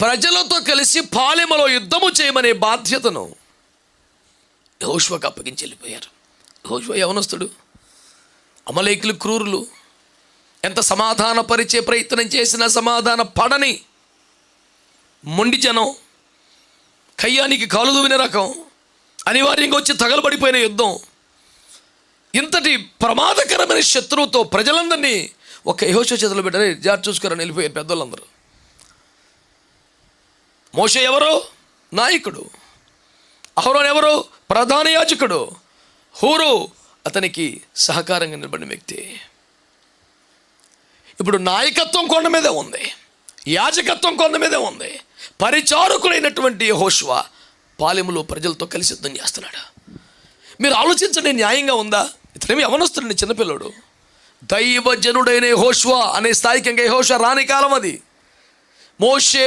ప్రజలతో కలిసి పాలెములో యుద్ధము చేయమనే బాధ్యతను యెహోషువకు అప్పగించి వెళ్ళిపోయారు. యెహోషువ యవనస్తుడు, అమలేకులు క్రూరులు, ఎంత సమాధాన పరిచే ప్రయత్నం చేసినా సమాధాన పడని మొండి జనం, కయ్యానికి కాలు దువ్విన రకం, అనివార్యంగా వచ్చి తగలబడిపోయిన యుద్ధం. ఇంతటి ప్రమాదకరమైన శత్రువుతో ప్రజలందరినీ ఒక యెహోషువ చేతిలో పెట్టని జాగ్రత్త చూసుకుని వెళ్ళిపోయారు పెద్దోళ్ళందరూ. మోషే ఎవరు? నాయకుడు. అహరోను ఎవరు? ప్రధాన యాజకుడు. హూరు అతనికి సహకారంగా నిలబడిన వ్యక్తి. ఇప్పుడు నాయకత్వం కొండ మీదే ఉంది, యాజకత్వం కొండ మీదే ఉంది. పరిచారకుడైనటువంటి యెహోషువ పాలెములో ప్రజలతో కలిసి యుద్ధం చేస్తున్నాడు. మీరు ఆలోచించండి, న్యాయంగా ఉందా? ఇతనేమి యవనస్తుడండి, చిన్నపిల్లడు. దైవజనుడైన యెహోషువ అనే స్థాయికి ఇంకా యెహోషువ రాని కాలం అది. మోషే